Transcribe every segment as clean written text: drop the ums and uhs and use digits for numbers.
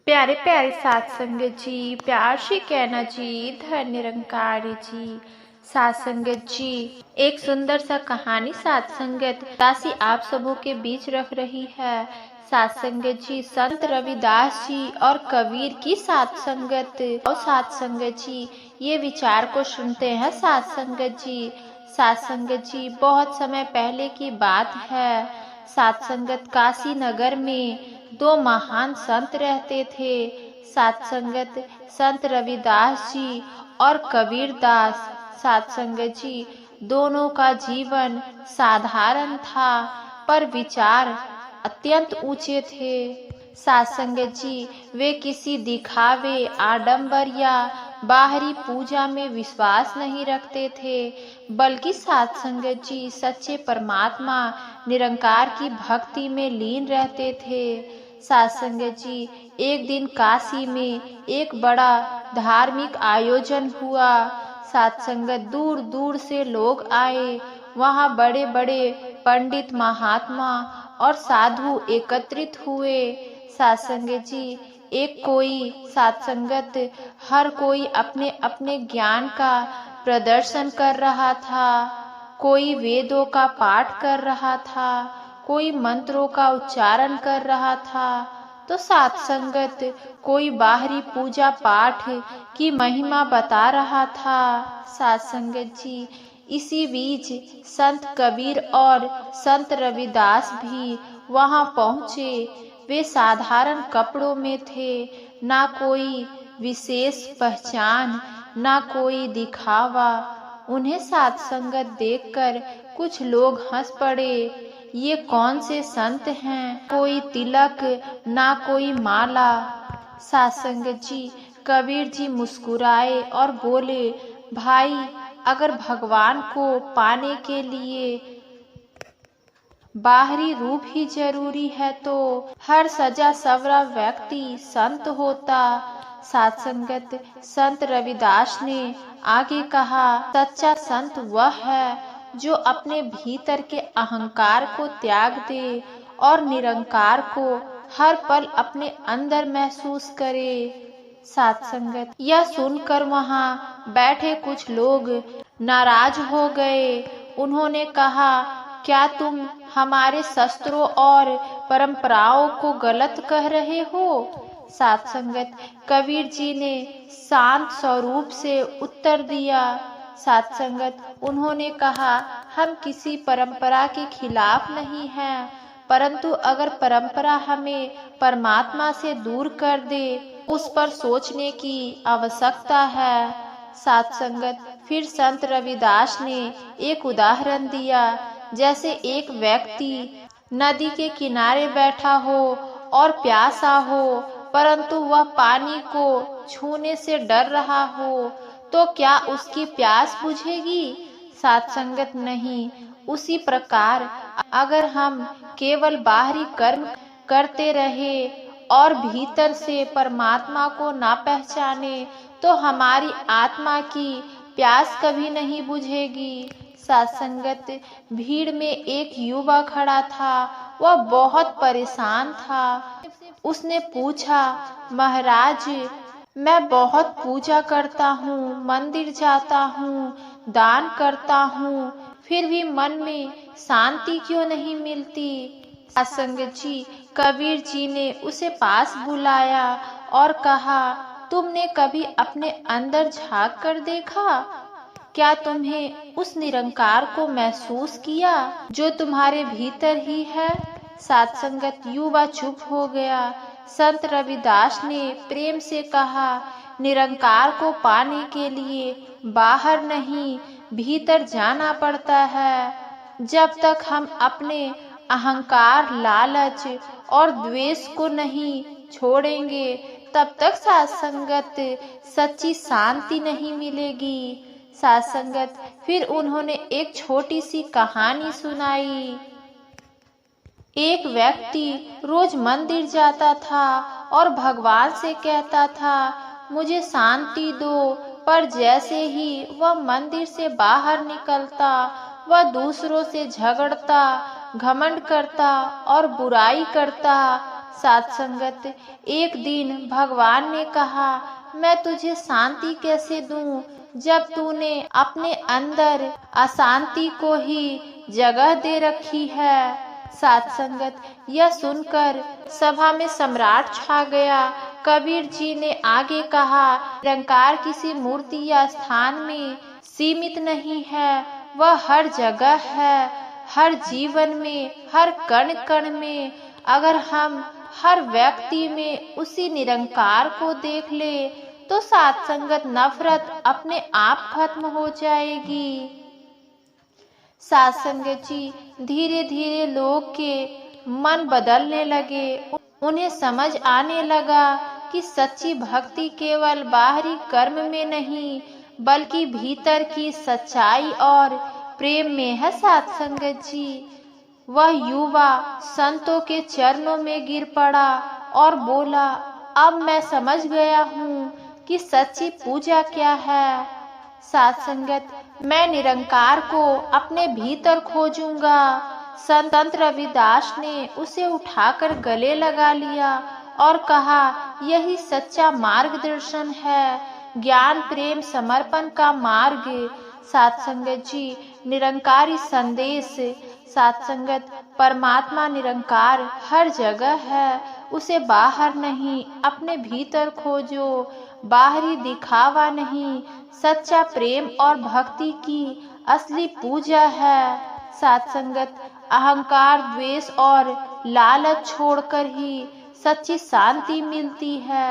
प्यारे प्यारे साथ संगत जी, प्यार से कहना जी, धन निरंकार जी। साथ संगत जी, एक सुंदर सा कहानी साथ संगत दासी आप सबों के बीच रख रही है। साथ संगत जी, संत रविदास जी और कबीर की साथ संगत। और साथ संगत जी, ये विचार को सुनते हैं साथ संगत जी। साथ संगत जी, बहुत समय पहले की बात है। साथ संगत काशी नगर में दो महान संत रहते थे। साथ संगत संत रविदास जी और कबीर दास। साथ संगत जी, दोनों का जीवन साधारण था पर विचार अत्यंत ऊंचे थे। साथ संगत जी, वे किसी दिखावे, आडंबर या बाहरी पूजा में विश्वास नहीं रखते थे, बल्कि साथ संगत जी सच्चे परमात्मा निरंकार की भक्ति में लीन रहते थे। साथ संगत जी, एक दिन काशी में एक बड़ा धार्मिक आयोजन हुआ। साथ संगत, दूर दूर से लोग आए। वहाँ बड़े बड़े पंडित, महात्मा और साधु एकत्रित हुए। साथ संगत जी, एक कोई साथ संगत, हर कोई अपने अपने ज्ञान का प्रदर्शन कर रहा था। कोई वेदों का पाठ कर रहा था, कोई मंत्रों का उच्चारण कर रहा था, तो साथ संगत कोई बाहरी पूजा पाठ की महिमा बता रहा था। साथ संगत जी, इसी बीच संत कबीर और संत रविदास भी वहां पहुंचे। वे साधारण कपड़ों में थे, ना कोई विशेष पहचान, ना कोई दिखावा। उन्हें साथ संगत देखकर कुछ लोग हंस पड़े। ये कौन से संत हैं? कोई तिलक, ना कोई माला। साथ संगत जी, कबीर जी मुस्कुराए और बोले, भाई, अगर भगवान को पाने के लिए बाहरी रूप ही जरूरी है तो हर सजा सवरा व्यक्ति संत होता। साथ संगत संत रविदास ने आगे कहा, सच्चा संत वह है जो अपने भीतर के अहंकार को त्याग दे और निरंकार को हर पल अपने अंदर महसूस करे। साथ संगत, यह सुनकर वहाँ बैठे कुछ लोग नाराज हो गए। उन्होंने कहा, क्या तुम हमारे शास्त्रों और परंपराओं को गलत कह रहे हो? साथ संगत, कबीर जी ने शांत स्वरूप से उत्तर दिया। साथ संगत, उन्होंने कहा, हम किसी परंपरा के खिलाफ नहीं हैं, परंतु अगर परंपरा हमें परमात्मा से दूर कर दे, उस पर सोचने की आवश्यकता है। साथ संगत, फिर संत रविदास ने एक उदाहरण दिया। जैसे एक व्यक्ति नदी के किनारे बैठा हो और प्यासा हो, परंतु वह पानी को छूने से डर रहा हो, तो क्या उसकी प्यास बुझेगी? साथ संगत, नहीं। उसी प्रकार अगर हम केवल बाहरी कर्म करते रहे और भीतर से परमात्मा को ना पहचाने, तो हमारी आत्मा की प्यास कभी नहीं बुझेगी। साथ संगत, भीड़ में एक युवा खड़ा था। वह बहुत परेशान था। उसने पूछा, महाराज, मैं बहुत पूजा करता हूँ, मंदिर जाता हूँ, दान करता हूँ, फिर भी मन में शांति क्यों नहीं मिलती? साथ संगत जी, कबीर जी ने उसे पास बुलाया और कहा, तुमने कभी अपने अंदर झांक कर देखा? क्या तुम्हें उस निरंकार को महसूस किया जो तुम्हारे भीतर ही है? साथ संगत, युवा चुप हो गया। संत रविदास ने प्रेम से कहा, निरंकार को पाने के लिए बाहर नहीं, भीतर जाना पड़ता है। जब तक हम अपने अहंकार, लालच और द्वेष को नहीं छोड़ेंगे, तब तक साथ संगत सच्ची शांति नहीं मिलेगी। साथ संगत, फिर उन्होंने एक छोटी सी कहानी सुनाई। एक व्यक्ति रोज मंदिर जाता था और भगवान से कहता था, मुझे शांति दो, पर जैसे ही वह मंदिर से बाहर निकलता, वह दूसरों से झगड़ता, घमंड करता और बुराई करता। साथ संगत, एक दिन भगवान ने कहा, मैं तुझे शांति कैसे दूं जब तूने अपने अंदर अशांति को ही जगह दे रखी है। साथ संगत, यह सुनकर सभा में सम्राट छा गया। कबीर जी ने आगे कहा, निरंकार किसी मूर्ति या स्थान में सीमित नहीं है, वह हर जगह है, हर जीवन में, हर कण कण में। अगर हम हर व्यक्ति में उसी निरंकार को देख ले तो साथ संगत नफरत अपने आप खत्म हो जाएगी। साथ संगत जी, धीरे धीरे लोग के मन बदलने लगे। उन्हें समझ आने लगा कि सच्ची भक्ति केवल बाहरी कर्म में नहीं बल्कि भीतर की सच्चाई और प्रेम में है। साथ संगत जी, वह युवा संतों के चरणों में गिर पड़ा और बोला, अब मैं समझ गया हूँ कि सच्ची पूजा क्या है। साथ संगत, मैं निरंकार को अपने भीतर खोजूंगा। संत रविदास ने उसे उठाकर गले लगा लिया और कहा, यही सच्चा मार्गदर्शन है, ज्ञान प्रेम समर्पण का मार्ग। साथ संगत जी, निरंकारी संदेश। साथ संगत, परमात्मा निरंकार हर जगह है, उसे बाहर नहीं अपने भीतर खोजो। बाहरी दिखावा नहीं, सच्चा प्रेम और भक्ति की असली पूजा है। साथ संगत, अहंकार द्वेष और लालच छोड़कर ही सच्ची शांति मिलती है।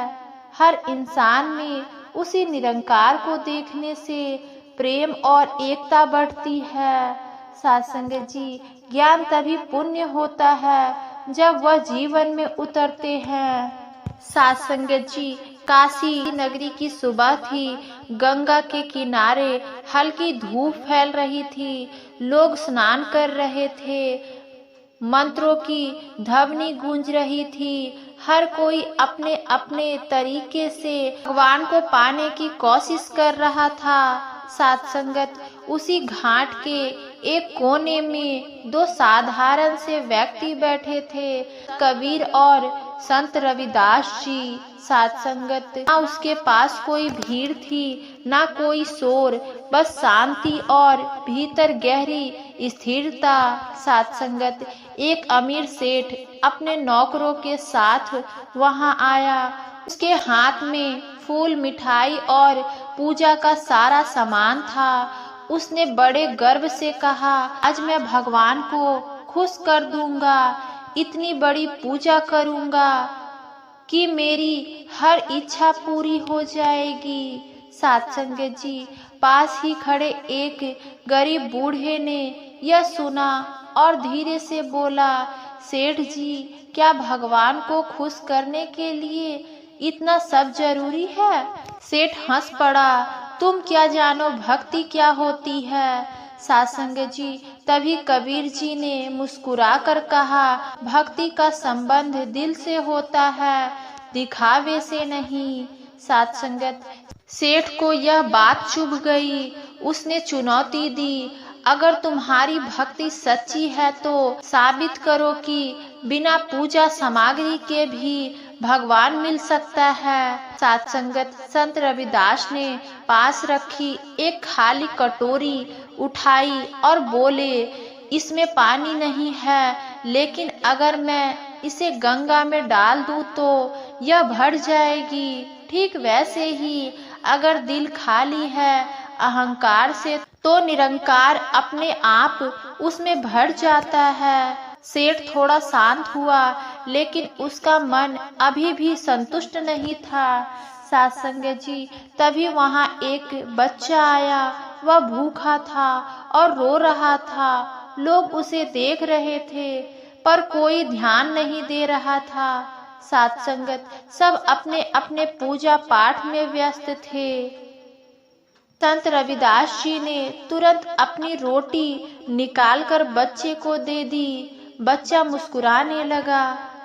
हर इंसान में उसी निरंकार को देखने से प्रेम और एकता बढ़ती है। साथ संगत जी, ज्ञान तभी पुण्य होता है जब वह जीवन में उतरते हैं। साथ संगत जी, काशी नगरी की सुबह थी। गंगा के किनारे हल्की धूप फैल रही थी। लोग स्नान कर रहे थे। मंत्रों की ध्वनि गूंज रही थी। हर कोई अपने अपने तरीके से भगवान को पाने की कोशिश कर रहा था। साथ संगत, उसी घाट के एक कोने में दो साधारण से व्यक्ति बैठे थे, कबीर और संत रविदास जी। साथ संगत, ना उसके पास कोई भीड़ थी ना कोई शोर, बस शांति और भीतर गहरी स्थिरता। साथ संगत, एक अमीर सेठ अपने नौकरों के साथ वहां आया। उसके हाथ में फूल, मिठाई और पूजा का सारा सामान था। उसने बड़े गर्व से कहा, आज मैं भगवान को खुश कर दूंगा, इतनी बड़ी पूजा करूंगा कि मेरी हर इच्छा पूरी हो जाएगी। साथ संगत जी, पास ही खड़े एक गरीब बूढ़े ने यह सुना और धीरे से बोला, सेठ जी, क्या भगवान को खुश करने के लिए इतना सब जरूरी है? सेठ हंस पड़ा, तुम क्या जानो भक्ति क्या होती है। साथ संगत जी, तभी कबीर जी ने मुस्कुराकर कहा, भक्ति का संबंध दिल से होता है, दिखावे से नहीं। साथ संगत, सेठ को यह बात चुभ गई। उसने चुनौती दी, अगर तुम्हारी भक्ति सच्ची है तो साबित करो कि बिना पूजा सामग्री के भी भगवान मिल सकता है। साथ संगत, संत रविदास ने पास रखी एक खाली कटोरी उठाई और बोले, इसमें पानी नहीं है, लेकिन अगर मैं इसे गंगा में डाल दूं तो यह भर जाएगी। ठीक वैसे ही अगर दिल खाली है अहंकार से तो निरंकार अपने आप उसमें भर जाता है। सेठ थोड़ा शांत हुआ, लेकिन उसका मन अभी भी संतुष्ट नहीं था। साथ संगत जी, तभी वहाँ एक बच्चा आया। वह भूखा था और रो रहा था। लोग उसे देख रहे थे पर कोई ध्यान नहीं दे रहा था। साथ संगत, सब अपने अपने पूजा पाठ में व्यस्त थे। संत रविदास जी ने तुरंत अपनी रोटी निकालकर बच्चे को दे दी। बच्चा मुस्कुराने लगा।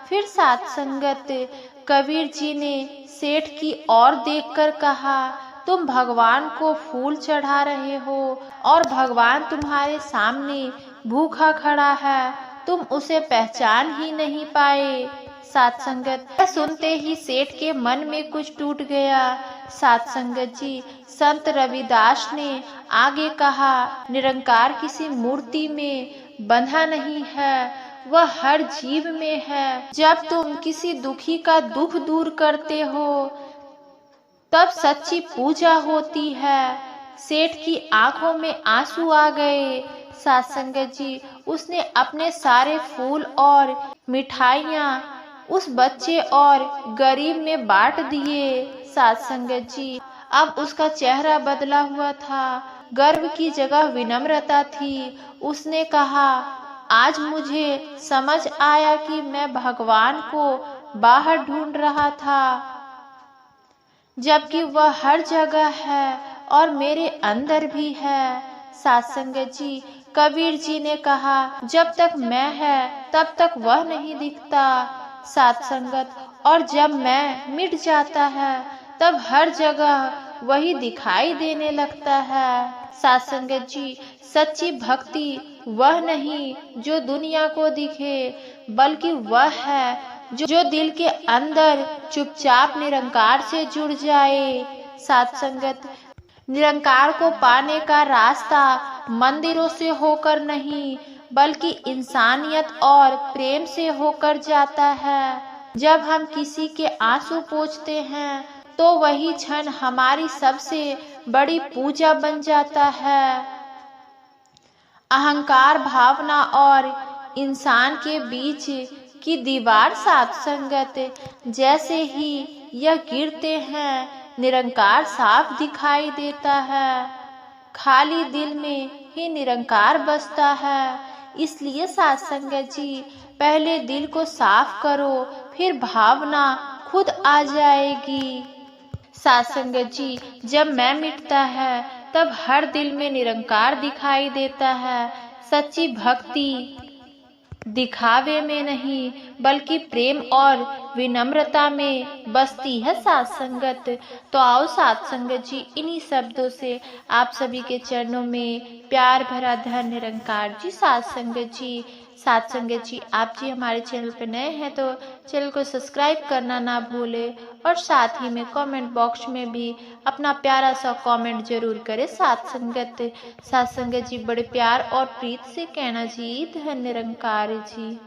फिर साथ संगत, कबीर जी ने सेठ की ओर देखकर कहा, तुम भगवान को फूल चढ़ा रहे हो और भगवान तुम्हारे सामने भूखा खड़ा है, तुम उसे पहचान ही नहीं पाए। साथ संगत सुनते ही सेठ के मन में कुछ टूट गया। साथ संगत जी, संत रविदास ने आगे कहा, निरंकार किसी मूर्ति में बंधा नहीं है, वह हर जीव में है। जब तुम किसी दुखी का दुख दूर करते हो तब सच्ची पूजा होती है। सेठ की आंखों में आंसू आ गए। साथ संगत जी, उसने अपने सारे फूल और मिठाइयाँ उस बच्चे और गरीब में बांट दिए। साथ संगत जी, अब उसका चेहरा बदला हुआ था, गर्व की जगह विनम्रता थी। उसने कहा, आज मुझे समझ आया कि मैं भगवान को बाहर ढूंढ रहा था, जबकि वह हर जगह है और मेरे अंदर भी है। साथ संगत जी, कबीर जी ने कहा, जब तक मैं है तब तक वह नहीं दिखता। साथ संगत, और जब मैं मिट जाता है तब हर जगह वही दिखाई देने लगता है। साथ संगत जी, सच्ची भक्ति वह नहीं जो दुनिया को दिखे, बल्कि वह है जो दिल के अंदर चुपचाप निरंकार से जुड़ जाए। साथ संगत, निरंकार को पाने का रास्ता मंदिरों से होकर नहीं, बल्कि इंसानियत और प्रेम से होकर जाता है। जब हम किसी के आंसू पोंछते हैं तो वही क्षण हमारी सबसे बड़ी पूजा बन जाता है। अहंकार, भावना और इंसान के बीच की दीवार साथ संगत, जैसे ही यह गिरते हैं निरंकार साफ दिखाई देता है। खाली दिल में ही निरंकार बसता है। इसलिए साथ संगत जी, पहले दिल को साफ करो, फिर भावना खुद आ जाएगी। साथ संगत जी, जब मैं मिटता है तब हर दिल में निरंकार दिखाई देता है। सच्ची भक्ति दिखावे में नहीं, बल्कि प्रेम और विनम्रता में बसती है। साथ संगत, तो आओ साथ संगत जी, इन्हीं शब्दों से आप सभी के चरणों में प्यार भरा धन निरंकार जी। साथ संगत जी, साथ संगत जी, आप जी हमारे चैनल पर नए हैं तो चैनल को सब्सक्राइब करना ना भूले, और साथ ही में कमेंट बॉक्स में भी अपना प्यारा सा कमेंट जरूर करें। साथ संगत जी, बड़े प्यार और प्रीत से कहना जी, धन निरंकार जी।